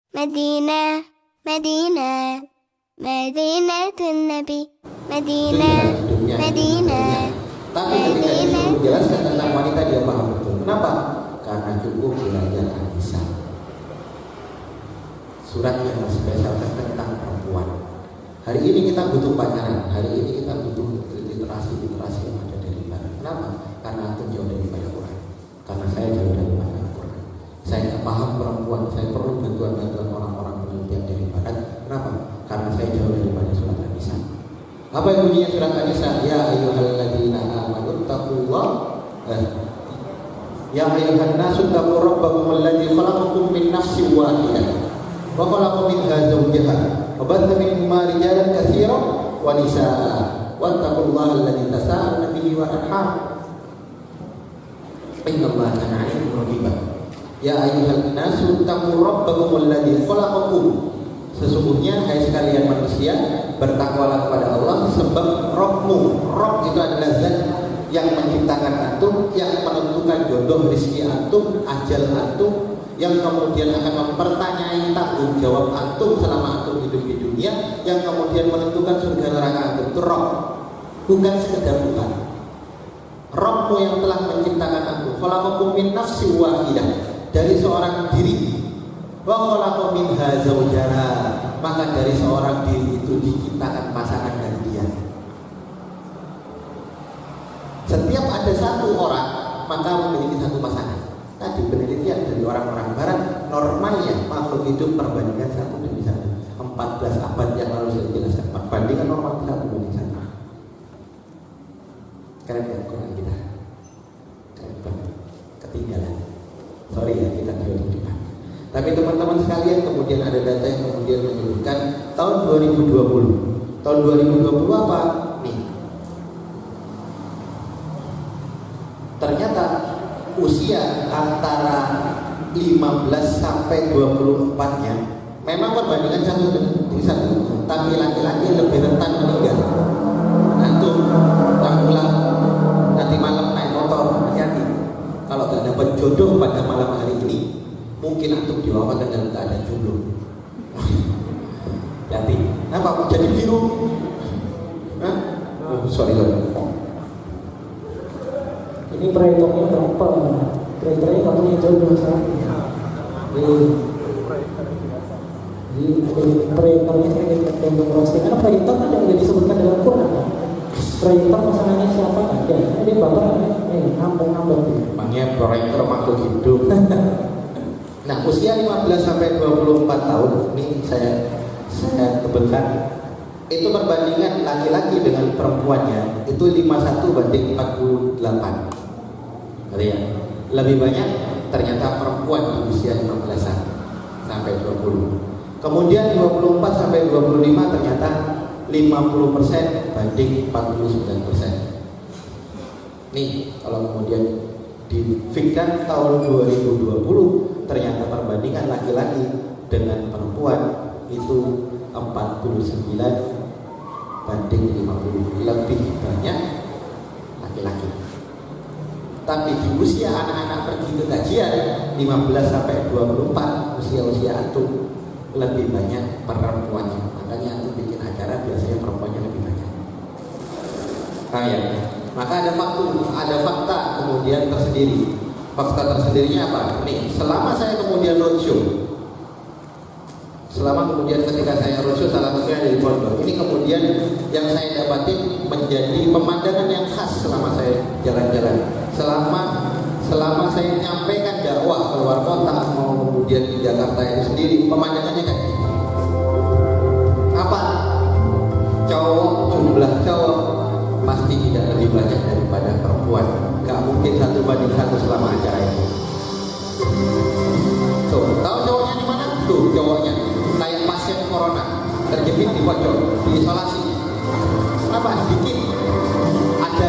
Madinah, Madinah, Madinatul Nabi, Madinah, Madinah. Tapi ketika disuruh menjelaskan tentang wanita dia paham betul. Kenapa? Karena cukup belajar An-Nisa. Surat yang menspesialkan tentang perempuan. Hari ini kita butuh pacaran. Hari ini kita butuh literasi yang ada dari barat. Kenapa? Karena antum jauh daripada Quran. Karena saya jauh daripada Quran. Saya tidak paham perempuan. Saya perlu bantuan orang-orang penelitian dari barat. Kenapa? Karena saya jauh daripada surat An-Nisa. Apa yang bunyinya surat An-Nisa? Ya ayyuhalladzina amanu taqullah. Ya ayyuhan nasu taqu rabbakum alladzi khalaqakum min nafsin wahidah wa khalaqa minha zawjaha wa batha minhuma rijalan katsiran wa nisaa wattaqullaha alladzi tasaaluna bihi wal arham innallaha kana 'alaykum raqiba. Ya ayyuhan nasu taqu rabbakum alladzi khalaqakum. Sesungguhnya hai sekalian manusia, bertakwalah kepada Allah sebab Rabbmu. Rabb itu adalah zat yang menciptakan antum, yang menentukan jodoh rezeki antum, ajal antum, yang kemudian akan mempertanyai tanggung jawab antum selama antum hidup di dunia, yang kemudian menentukan surga neraka antum. Itu Rabb, bukan sekedar Tuhan. Rabbmu yang telah menciptakan antum. Khalaqakum min nafsin wahidah, dari seorang diri. Wa khalaqa minha zawjaha, maka dari seorang diri itu diciptakan pasangan dari dia. Setiap ada satu orang maka memiliki satu pasangan. Tadi penelitian dari orang-orang barat, normalnya makhluk hidup perbandingan satu demi satu. 14 abad yang lalu saya jelaskan, perbandingan normal satu banding satu. Keren ya Quran kita, keren banget, ketinggalan. Sorry ya, kita jauh di depan. Tapi teman-teman sekalian, kemudian ada data yang kemudian menyebutkan tahun 2020. Tahun 2020 apa? Nih. Ternyata usia antara 15 sampai 24-nya memang perbandingan satu dengan satu, tapi laki-laki lebih rentan meninggal. Antum yang pulang nanti malam naik motor, hati-hati. Kalau tidak dapat jodoh pada malam hari ini, mungkin antum diwafatkan dalam keadaan jomblo. Hati. Kenapa? Jadi biru. Hah? Oh, sorry. Ini proyektornya berapa? Proyektornya nggak punya jodoh saat ini. Jadi proyektornya saya gantung roasting. Karena proyektor kan tidak disebutkan dalam Quran. Proyektor pasangannya siapa? Ada. Ada bapak ngambang. Emangnya proyektor makhluk hidup. Nah, usia 15 sampai 24 tahun ini saya tebelkan itu perbandingan laki-laki dengan perempuannya itu 51 banding 48. Ya, lebih banyak ternyata perempuan di usia 15 sampai 20. Kemudian 24 sampai 25 ternyata 50% banding 49%. Nih, kalau kemudian difikirkan tahun 2020 ternyata perbandingan laki-laki dengan perempuan itu 49 banding 50, lebih banyak laki-laki. Tapi di usia anak-anak pergi ke kajian 15 sampai 24, usia-usia antum lebih banyak perempuannya. Makanya antum bikin acara biasanya perempuannya lebih banyak. Ya. Maka ada fakta kemudian tersendiri. Fakta tersendirinya apa? Nih, selama saya kemudian roadshow, ketika saya roadshow salah satunya dari pondok, ini kemudian yang saya dapatin menjadi pemandangan yang khas selama saya jalan-jalan. Selama saya nyampaikan dakwah keluar kota mau kemudian di Jakarta itu sendiri, pemandangannya kayak gini. Apa? Jumlah cowok pasti tidak lebih banyak daripada perempuan. Gak mungkin 1:1 selama acara itu. Tuh, tahu cowoknya di mana? Tuh, cowoknya kayak pasien corona, terjepit di pojok, diisolasi. Kenapa? Dikit. Ada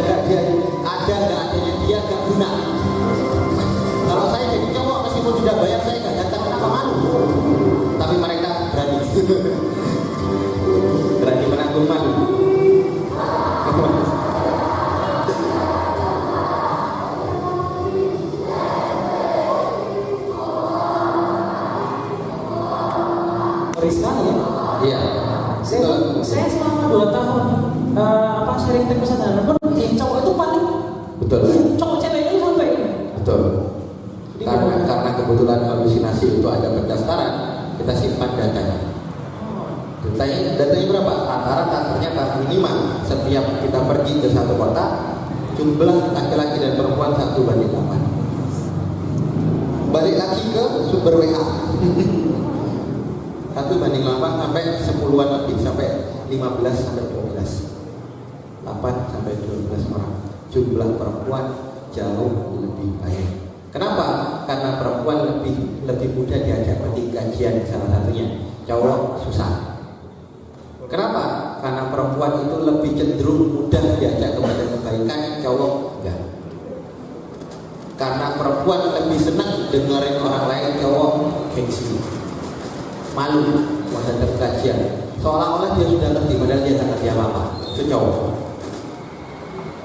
gak adanya dia gak guna. Kalau saya jadi cowok meskipun tidak bayar saya gak datang, kenapa malu? Tapi mereka berani. Berani menanggung malu. Ngeri sekali ya. Iya. Saya selama 2 tahun sharing teknik sederhana pun cowok itu paling Betul. cowok cewek itu sampai Betul. Karena kebetulan halusinasi itu ada pendaftaran, kita simpan datanya. Datanya berapa? Rata-rata ternyata minimal setiap kita pergi ke satu kota, jumlah laki-laki dan perempuan 1:8. Balik lagi ke sumber WA. 1:8 sampai 10-an lebih, sampai 15 sampai 12. 8 sampai 12 orang. Jumlah perempuan jauh lebih banyak. Kenapa? Karena perempuan lebih mudah diajak pergi kajian salah satunya. Cowok susah. Kenapa? Karena perempuan itu lebih cenderung mudah diajak kepada kebaikan, cowok enggak. Karena perempuan lebih senang dengerin orang lain, cowok gengsi, malu menghadap kajian. Seolah-olah dia sudah ngerti, padahal dia tak ngerti apa-apa. Itu cowok.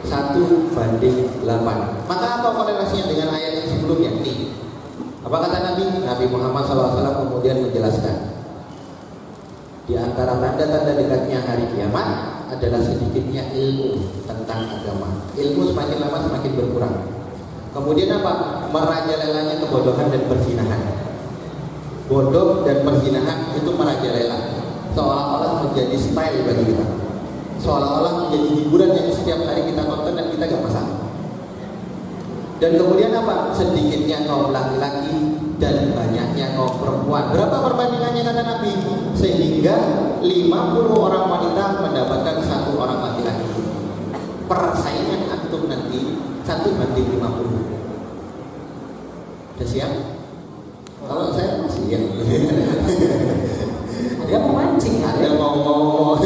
1:8. Maka apa korelasinya dengan ayat yang sebelumnya? Nih, apa kata Nabi Muhammad SAW kemudian menjelaskan, di antara tanda-tanda dekatnya hari kiamat adalah sedikitnya ilmu tentang agama. Ilmu semakin lama semakin berkurang. Kemudian apa? Merajalelanya kebodohan dan perzinahan. Bodoh dan perzinahan itu merajalela, seolah-olah menjadi style bagi kita, seolah-olah menjadi hiburan yang setiap hari kita tonton dan kita gak masalah. Dan kemudian apa? Sedikitnya kaum laki-laki dan banyaknya kaum perempuan. Berapa perbandingannya kata Nabi? Sehingga 50 orang wanita mendapatkan 1 orang laki-laki. Persaingan antum nanti 1:50. Udah siap? Kalau saya masih siap. dia mau mancing, Ada mau.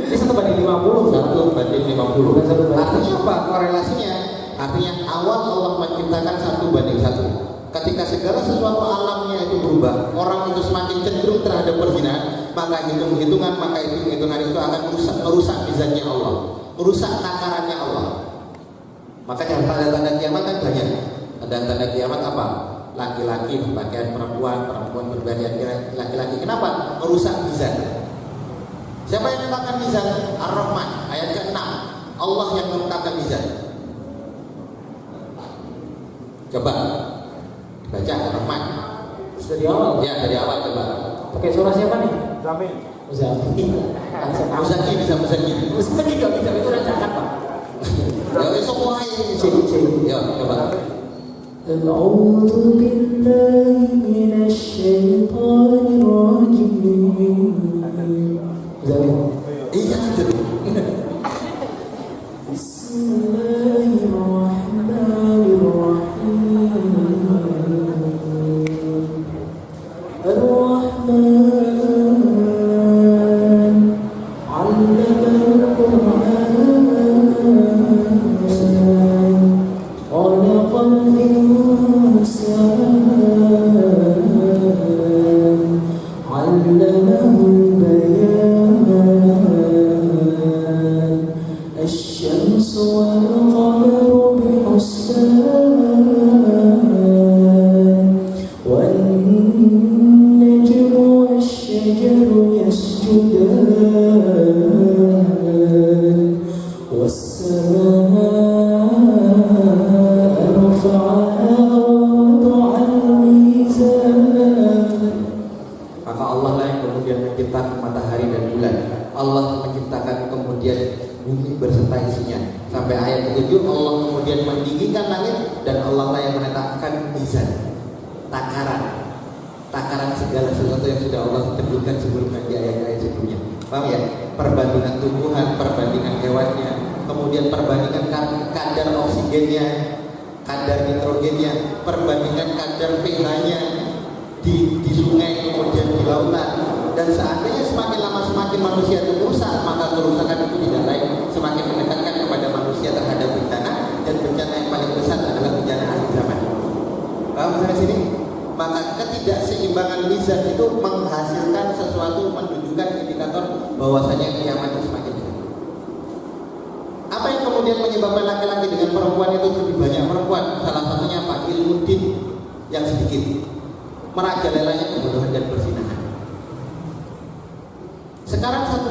Ini 1:50. 1:50. Artinya apa korelasinya? Artinya awal Allah menciptakan 1:1. Ketika segala sesuatu alamnya itu berubah, orang itu semakin cenderung terhadap perzinahan, maka hitung-hitungan itu akan merusak mizannya Allah, merusak takarannya Allah. Makanya tanda-tanda kiamat kan banyak. Tanda-tanda kiamat apa? Laki-laki berpakaian perempuan, perempuan berpakaian laki-laki. Kenapa? Merusak mizan. Siapa yang menetapkan mizan? Ar-Rahman, ayat ke-6. Allah yang menetapkan mizan. Coba baca Ar-Rahman. Sudah di awal. Ya, dari awal coba. Pakai suara siapa nih? Zamin. Muzaki. Muzaki nggak bisa, itu udah cacat Pak. Ya besok mulai. Ya, coba. أعوذ بالله من الشيطان الرجيم. Iya, betul.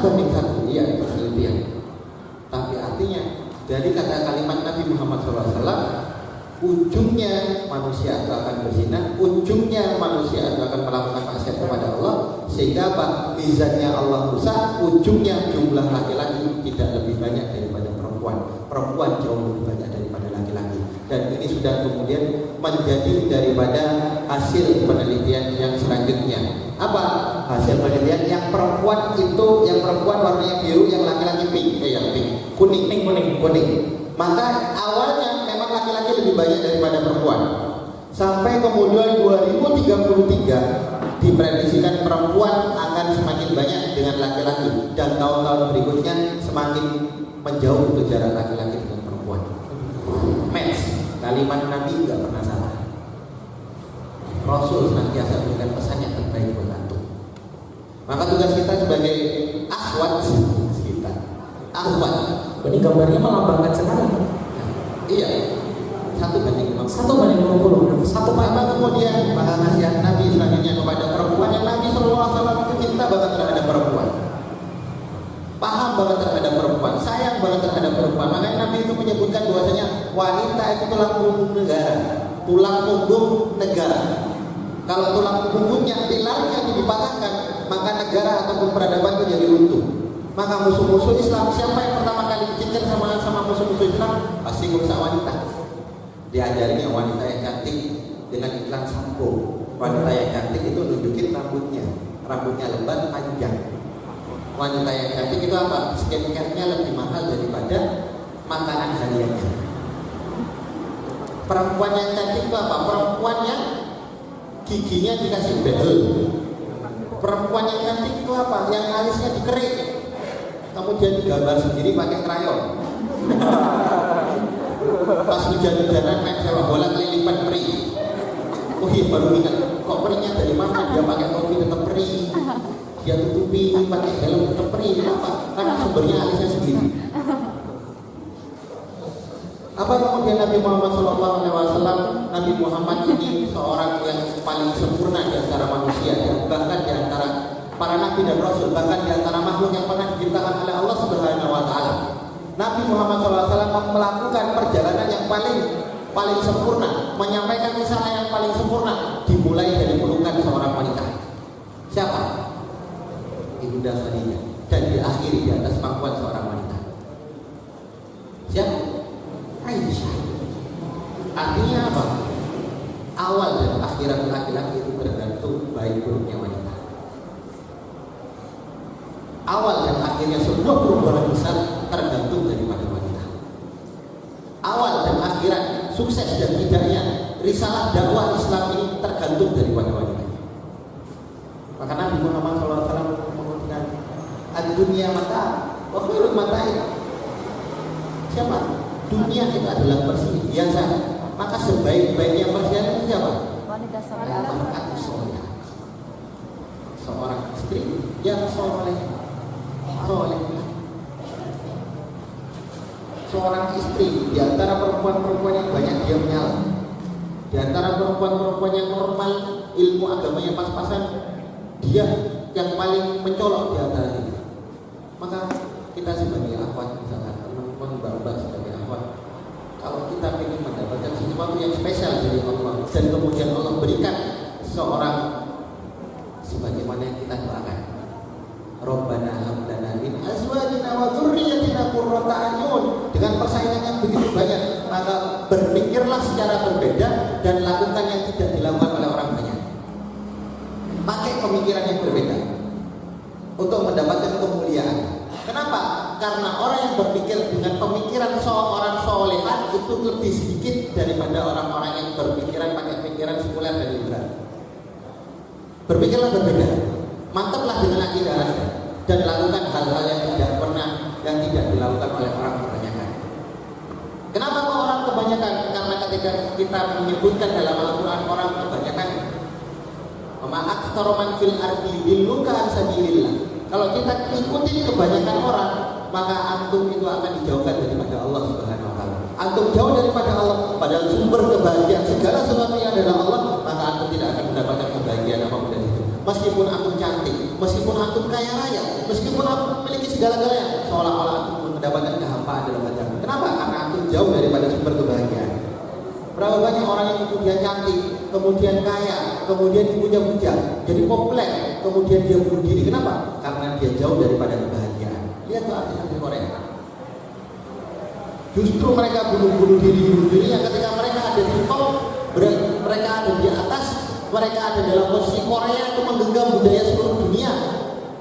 1:1. Iya, itu penelitian. Tapi artinya dari kata kalimat Nabi Muhammad SAW, ujungnya manusia itu akan berzina, ujungnya manusia itu akan melakukan maksiat kepada Allah, sehingga apa? Mizannya Allah rusak, ujungnya jumlah laki-laki tidak lebih banyak daripada perempuan jauh lebih banyak daripada laki-laki. Dan ini sudah kemudian menjadi daripada hasil penelitian yang selanjutnya. Apa hasil penelitian? Yang perempuan warnanya biru, yang laki-laki kuning. Maka awalnya memang laki-laki lebih banyak daripada perempuan. Sampai kemudian 2033 diprediksikan perempuan akan semakin banyak dengan laki-laki, dan tahun-tahun berikutnya semakin menjauh itu jarak laki-laki dengan perempuan. Match, kalimat Nabi nggak pernah salah. Rasul senantiasa memberikan pesan yang terbaik buat antum. Maka tugas kita sebagai akhwat, Ini gambarnya melambangkan sekali. Iya, 1:50. 1:50. Maka kemudian maka nasihat Nabi selanjutnya kepada perempuan, yang Nabi SAW itu cinta banget terhadap perempuan, paham banget terhadap perempuan, sayang banget terhadap perempuan. Makanya Nabi itu menyebutkan bahwasanya wanita itu tulang punggung negara. Kalau tulang punggungnya, pilarnya itu dipatahkan, maka negara ataupun peradaban itu jadi runtuh. Maka musuh-musuh Islam, siapa yang pertama kali dicincin sama musuh-musuh Islam? Pasti ngurus wanita. Diajarinya wanita yang cantik dengan iklan sampo. Wanita yang cantik itu nunjukin rambutnya lebat panjang. Wanita yang cantik itu apa? Skincare-nya lebih mahal daripada makanan hariannya. Perempuan yang cantik itu apa? Perempuan yang giginya dikasih behel. Perempuan yang cantik itu apa? Yang alisnya dikerik, kemudian digambar sendiri pakai krayon. Pas hujan-hujanan main sepak bola kelilipan peri. Oh iya, baru ingat, kok perinya dari mana? Dia pakai topi tetap peri, dia tutupi pakai helm tetap peri. Apa? Karena sumbernya alisnya sendiri. Apa kemudian Nabi Muhammad SAW? Nabi Muhammad ini seorang yang paling sempurna di antara manusia, bahkan di antara para nabi dan rasul, bahkan di antara makhluk yang pernah diciptakan oleh Allah Subhanahu wa Ta'ala. Nabi Muhammad SAW melakukan perjalanan yang paling sempurna, menyampaikan risalah yang paling sempurna, dimulai dari pelukan seorang wanita. Siapa? Ibunda Khadijah, dan diakhiri di atas pangkuan seorang wanita. Siapa? Aisyah. Artinya apa? Awal dan akhirat laki-laki itu tergantung baik buruknya wanita. Awal dan akhirnya sebuah perubahan besar tergantung daripada wanita. Awal dan akhirat, sukses dan tidaknya risalah dakwah Islam ini tergantung daripada wanita. Maka Nabi Muhammad SAW mengatakan, ad-dunya mata, wa khairul mata'in. Siapa? Dunia itu adalah persiapan biasa. Maka sebaik-baiknya persiapan itu siapa? Wanita soleh. Seorang istri yang soleh. Seorang istri di antara perempuan-perempuan yang banyak dia menyala, di antara perempuan-perempuan yang normal, ilmu agamanya pas-pasan, dia yang paling mencolok di antara itu. Maka kita sebagai akhwat, misalkan teman-teman mbak-mbak sebagai akhwat, kalau kita ingin mendapatkan sesuatu yang spesial dari Allah, dan kemudian Allah berikan seorang sebagaimana yang kita doakan, Rabbana hab lana min azwajina wa dzurriyyatina qurrata a'yun, dengan persaingan yang begitu banyak, maka berpikirlah secara berbeda dan lakukan yang tidak dilakukan oleh orang banyak. Pakai pemikiran yang berbeda untuk mendapatkan kemuliaan. Kenapa? Karena orang yang berpikir dengan pemikiran seorang solehan itu lebih sedikit daripada orang-orang yang berpikiran pakai pikiran sekuler dan liberal. Berpikirlah berbeda, mantaplah dengan akidah Anda, dan lakukan hal-hal yang tidak dilakukan oleh orang kebanyakan. Kenapa kok orang kebanyakan? Karena ketika kita menyebutkan dalam Al-Quran orang kebanyakan, ma'aktsara man fil ardi yudilluka an sabilillah. Kalau kita ikutin kebanyakan orang, maka antum itu akan dijauhkan daripada Allah Subhanahu wa Ta'ala. Antum jauh daripada Allah, padahal sumber kebahagiaan segala sesuatunya adalah Allah, maka antum tidak akan mendapatkan kebahagiaan apapun dari itu. meskipun antum cantik, meskipun antum kaya raya, meskipun antum memiliki segala-galanya, seolah-olah antum mendapatkan kehampaan dalam hati. Kenapa? Karena antum jauh daripada sumber kebahagiaan. Berapa banyak orang yang kemudian cantik, kemudian kaya, kemudian dipuja-puja, jadi populer, kemudian dia bunuh diri. Kenapa? Karena dia jauh daripada kebahagiaan. Lihat tuh artis-artis Korea. Justru mereka bunuh diri yang ketika mereka ada di top, mereka ada di atas, mereka ada dalam posisi Korea itu menggenggam budaya seluruh dunia.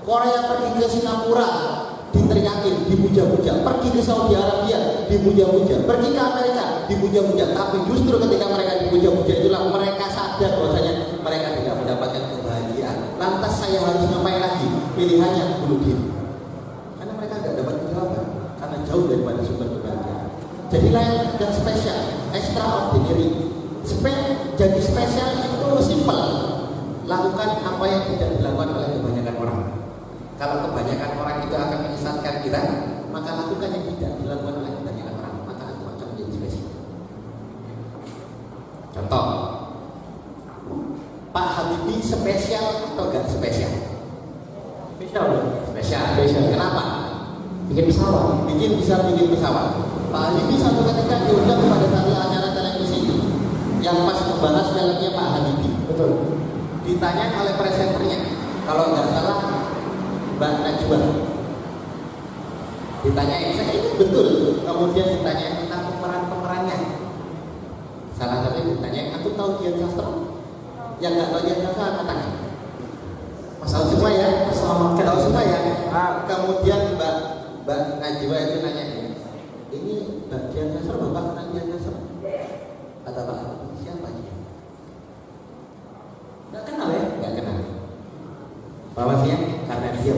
Korea pergi ke Singapura diteriakin, dipuja-puja, pergi ke Saudi Arabia dipuja-puja, pergi ke Amerika dipuja-puja. Tapi justru ketika mereka dipuja-puja itulah mereka sadar bahwasanya mereka tidak mendapatkan kebahagiaan. Lantas saya harus ngapain lagi? Pilihannya bunuh diri. Karena mereka tidak dapat jawaban, karena jauh daripada sumber kebahagiaan. Jadi lain dan spesial, extraordinary. Jadi spesial itu simple. Lakukan apa yang tidak dilakukan oleh kebanyakan orang. Kalau kebanyakan orang itu akan menyesatkan kita, maka lakukan yang tidak dilakukan oleh kebanyakan orang, maka aku akan menjadi spesial. Contoh, Pak Habibie spesial atau enggak spesial? Spesial. Kenapa? Bikin pesawat. Bikin pesawat. Pak Habibie satu ketika diundang pada satu acara televisi yang pas membahas filmnya Pak Habibie. Betul. Ditanya oleh presenternya, kalau nggak salah Mbak Najwa. Ditanyain, saya ingat betul. Kemudian ditanyain tentang pemerannya. Salah satu ditanyain, aku tahu Dian Sastro? Yang nggak tahu Dian Sastro angkat tangan. Tahu semua ya? Tahu semua ya? Kemudian Mbak Najwa itu nanya, ini Mbak Dian Sastro, Bapak kenal Dian Sastro? Kata Pak, siapa dia? Nggak kenal ya? Nggak kenal. Bahwasanya karena dia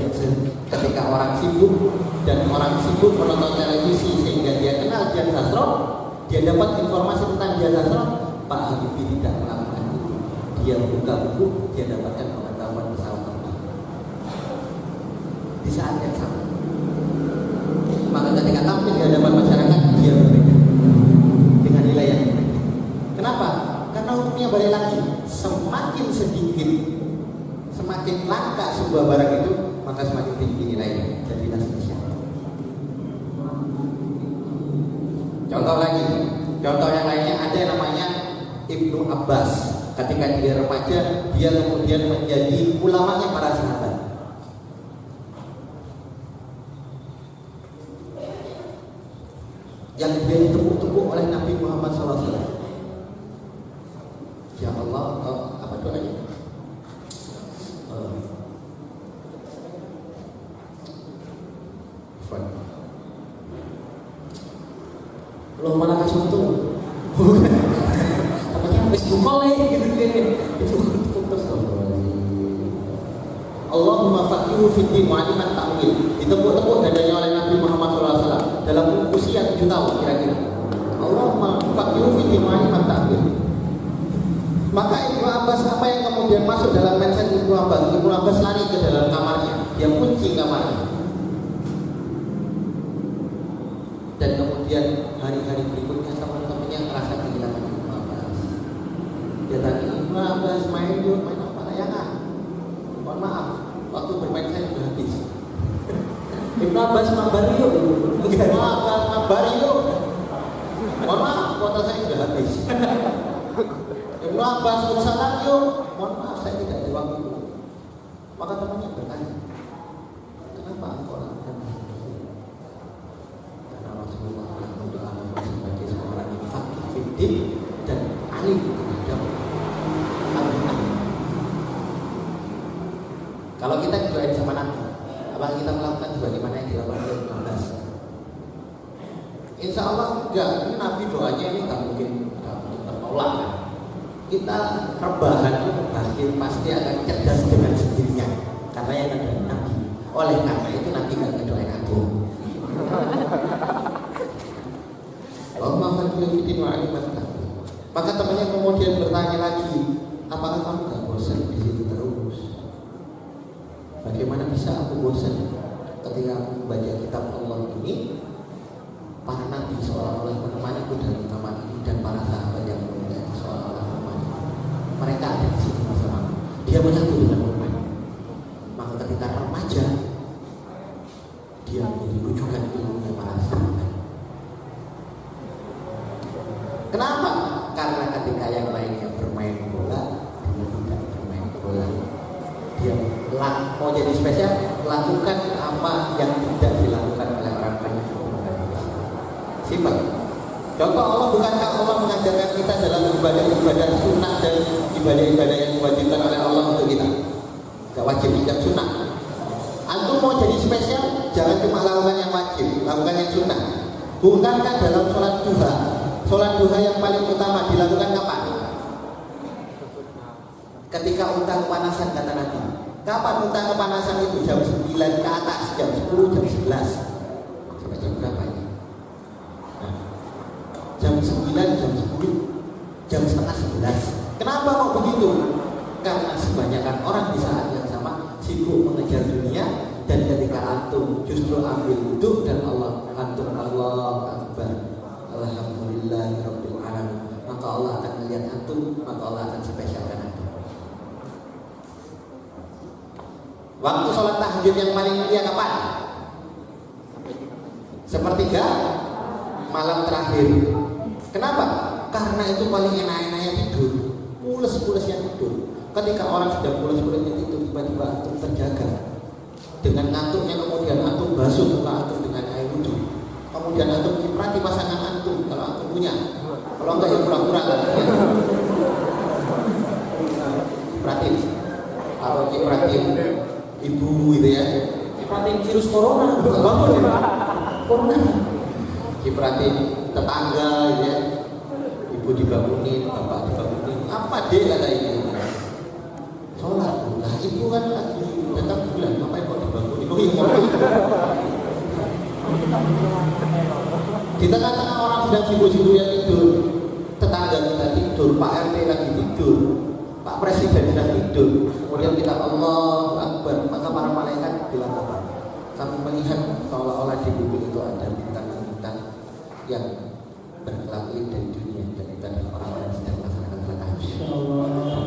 ketika orang sibuk dan orang sibuk menonton televisi sehingga dia kenal Dian Sastro, dia dapat informasi tentang Dian Sastro. Pak Habibie tidak melakukan itu. Dia buka buku, dia dapatkan pengetahuan pesawat terbang di saat yang sama. Maka ketika tampil di hadapan masyarakat, dia berbeda dengan nilai yang berbeda. Kenapa? Karena hukumnya balik lagi, semakin sedikit, semakin langka sebuah barang itu, maka semakin tinggi nilainya. Jadilah spesial. Contoh yang lainnya ada yang namanya Ibnu Abbas. Ketika dia remaja, dia kemudian menjadi ulamanya para sahabat. Yang dia ditepuk-tepuk oleh Nabi Muhammad SAW. Ya Allah, apa doanya? Belum mana kasih itu. Katanya Facebook call gitu. Allahumma faqihu fiddin mu'aliman ta'wil. Ditepuk-tepuk dadanya oleh Nabi Muhammad SAW dalam usia 7 tahun kira-kira. Allahumma faqihu fiddin mu'aliman ta'wil. Maka Ibnu Abbas apa yang kemudian masuk dalam mindset Ibnu Abbas? Ibnu Abbas lari ke dalam kamarnya, dia kunci kamarnya. Dan kemudian hari-hari berikutnya teman-temannya merasa kehilangan Ibnu Abbas. Dia tanya, Ibnu Abbas main apa layangan? Mohon maaf, waktu bermain saya sudah habis. Ibnu Abbas Mabario. Ibnu Abbas Mabario. Mohon maaf, kuota saya sudah habis. Ibnu Abbas bersalah, yuk. Mohon maaf, saya tidak ada waktu itu. Maka temannya bertanya, kenapa engkau lakukan ini? Karena Rasulullah mendoa sebagai seorang yang faqih fiddin dan alim terhadap al-Quran. Kalau kita didoain sama Nabi, apakah kita melakukan sebagaimana yang dilakukan oleh Ibnu Abbas? Insya Allah enggak. Ini Nabi doanya ini nggak mungkin tertolak. Kita rebahan pasti akan cerdas dengan sendirinya karena yang ada Nabi. Oleh karena itu Nabi nggak ngedoain aku. Allahumma faqihu fiddin wa 'aliman ta'wil. Maka temannya kemudian bertanya lagi, apakah kamu nggak bosan di situ terus? Bagaimana bisa aku bosan ketika aku membaca kitab Allah ini? Para nabi seolah-olah menemaniku dalam kamar ini dan para sahabat yang mulia seolah-olah menemani. Mereka ada di sini bersama. Dia menyatu dengan Quran. Kenapa? Karena ketika yang lainnya bermain bola, dia tidak bermain bola. Dia mau jadi spesial, lakukan apa yang tidak dilakukan oleh orang banyak. Simpel. Contoh, Allah, bukankah Allah mengajarkan kita dalam ibadah-ibadah sunnah dan ibadah-ibadah yang diwajibkan oleh Allah untuk kita? Gak wajib, tidak sunnah. Antum mau jadi spesial, jangan cuma lakukan yang wajib, lakukan yang sunnah. Bukankah dalam sholat duha yang paling utama dilakukan kapan? Ketika unta kepanasan, kata Nabi. Kapan unta kepanasan itu? Jam 9 ke atas, jam 10, jam 11. Sampai jam berapa ini? Nah, jam 9, jam 10, jam setengah 11. Kenapa kok begitu? Karena kebanyakan orang di saat yang sama sibuk mengejar dunia, dan ketika antum justru ambil wudhu dan antum Allah Akbar, Alhamdulillahirabbil alamin, maka Allah akan melihat antum, maka Allah akan spesialkan antum. Waktu sholat tahajud yang paling mulia kapan? Sepertiga malam terakhir. Kenapa? Karena itu paling enak-enaknya tidur, pules-pulesnya tidur. Ketika orang sedang pules-pulesnya tidur, tiba-tiba antum terjaga dengan ngantuknya, kemudian antum basuh muka antum dengan air wudhu, kemudian antum kiprati pasangan antum kalau antum punya, kalau enggak ya pura-pura kan ya. Kipratin atau kipratin ibu gitu ya, Kipratin virus corona, bangun ya. Corona. Kipratin tetangga gitu ya, ibu dibangunin, bapak dibangunin, apa deh kata ibu? Sholat. Nah ibu kan lagi datang bulan, ngapain kok dibangunin? Oh iya, di tengah-tengah orang sedang sibuk-sibuk yang tidur, tetangga kita tidur, Pak RT lagi tidur, Pak Presiden sedang tidur, kemudian kita Allah Akbar, maka para malaikat bilang apa? Kami melihat seolah-olah di bumi itu ada bintang-bintang yang berkelap-kelip dari dunia, dan itu adalah orang-orang yang sedang melaksanakan sholat tahajud.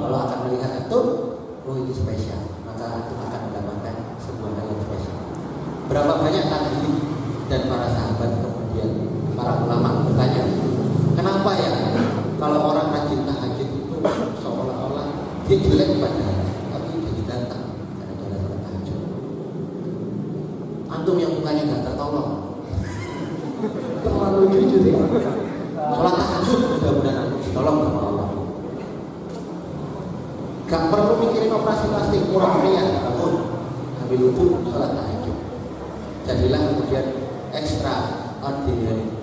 Allah akan melihat itu, oh ini spesial, maka itu akan mendapatkan sebuah hal yang spesial. Berapa banyak tabi'in dan para sahabat, kemudian para ulama bertanya, kenapa ya kalau orang rajin tahajud itu seolah-olah dia jelek padahal, tapi jadi ganteng karena dia sholat tahajud. Antum yang mukanya nggak tertolong, terlalu jujur ya. Sholat tahajud mudah-mudahan antum ditolong sama Allah. Gak perlu mikirin operasi plastik, murah meriah, namun ambil wudhu, sholat tahajud. Jadilah kemudian extra ordinary.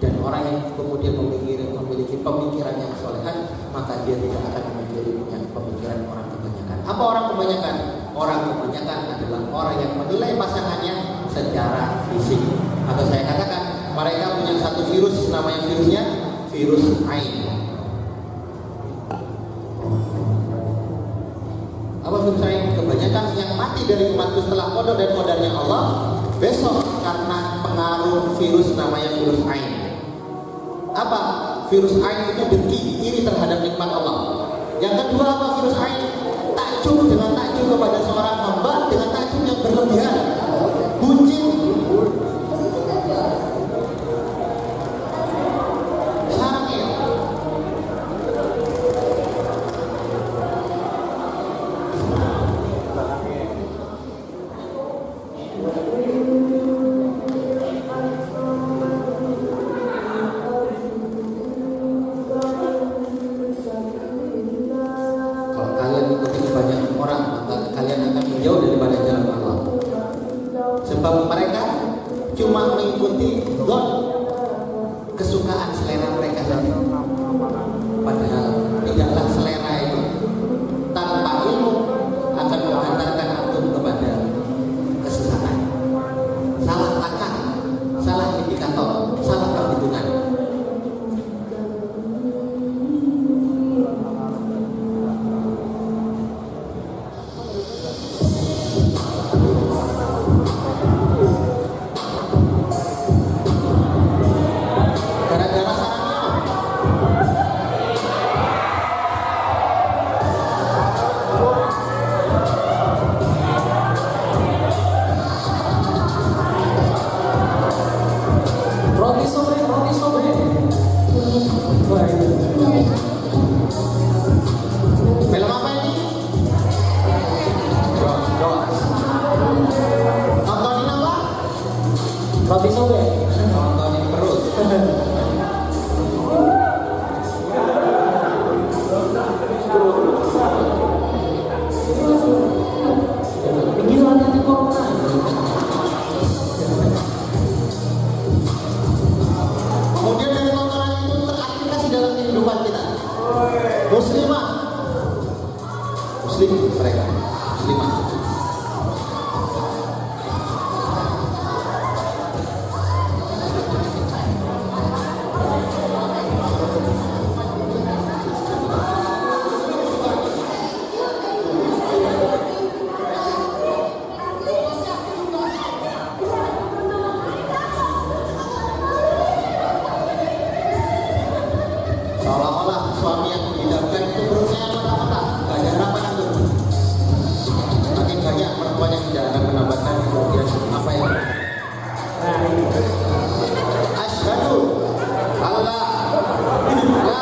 Dan orang yang kemudian memiliki pemikiran yang solehan, maka dia tidak akan memiliki pemikiran orang kebanyakan. Apa orang kebanyakan? Orang kebanyakan adalah orang yang menilai pasangannya secara fisik. Atau saya katakan, mereka punya satu virus, namanya virusnya virus ain. Apa virus ain? Kebanyakan yang mati dari umatku setelah qada dan qadarnya Allah besok karena pengaruh virus namanya virus ain. Apa? Virus ain itu dengki, iri terhadap nikmat Allah. Yang kedua apa virus ain? Takjub dengan takjub kepada seorang hamba dengan takjub yang berlebihan. Buncit. Sarangnya. muslimah. Seolah-olah suami yang didapatkan itu perutnya mata-mata, gak ada harapan itu. Makin banyak perempuan yang tidak ada penambatan, kemudian apa ya? Asyhadu alla ilaha illallah.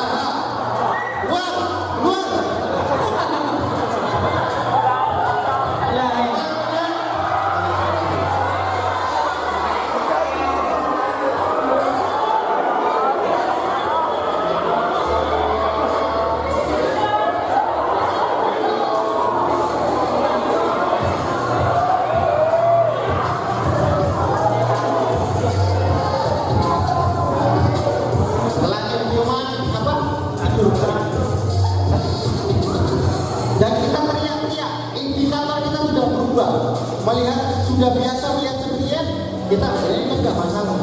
Setelah ciuman apa? Aduh. Dan kita teriak-teriak, indikator kita sudah berubah. Sudah biasa melihat sepertinya, kita sebenarnya kan nggak masalah.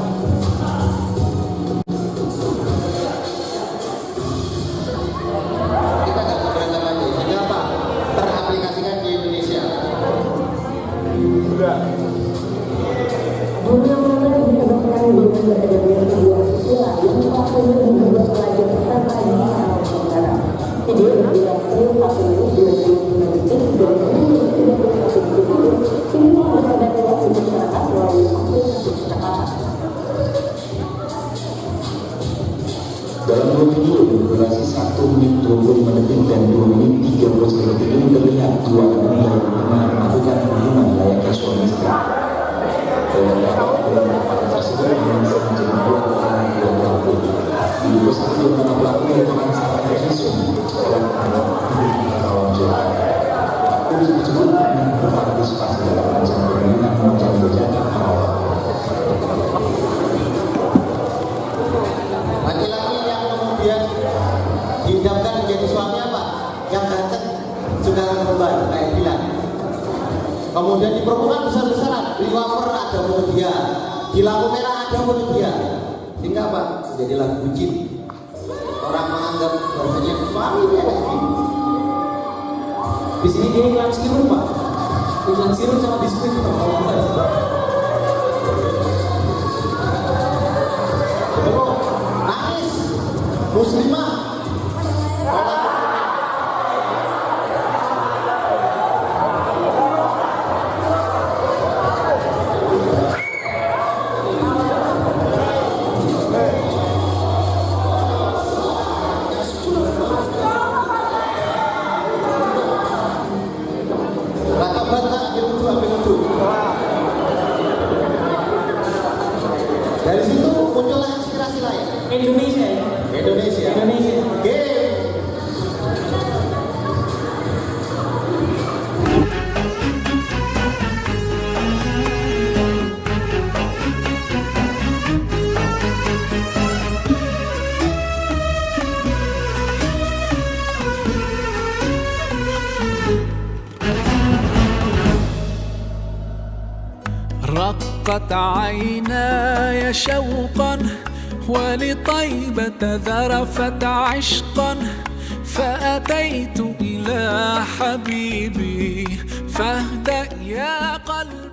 Kita nggak keberatan lagi. Sehingga apa? Teraplikasikan di Indonesia. Dunia mana dikembangkan dengan keadaan kedua siswa yang waktunya membuat pelajar bersama dengan anak saudara. Video berdurasi 1 menit 25 detik dan kemudian 31 detik itu ini berada di atas masyarakat melalui aplikasi percakapan. Dalam 2 video berdurasi 1 menit 25 detik dan 2 menit 30 detik ini terlihat dua orang yang melakukan hubungan layaknya suami istri. Pada tersebut menjadi dua orang yang pelaku. Video satu mana pelaku merupakan salah satu dan anak di kawasan Jawa. Video tersebut berpartisipasi dalam ajang permainan macam berjaga awal. Laki-laki yang kemudian dihidapkan menjadi suami apa? Yang ganteng juga beban kayak Dilan. Kemudian di permukaan besar-besaran, di wafer ada foto dia, di lampu merah ada foto dia. Sehingga apa? Jadilah bucin. Orang menganggap bahwasanya suami dia kayak gini. Di sini dia iklan sirup, Pak. Iklan sirup sama biskuit itu kalau enggak. Terus nangis muslimah. Dari situ muncullah inspirasi lain. Indonesia ya. Indonesia. Game. رقت عيناي شوقا ولطيبة ذرفت عشقا فأتيت إلى حبيبي فاهدأ يا قلبي.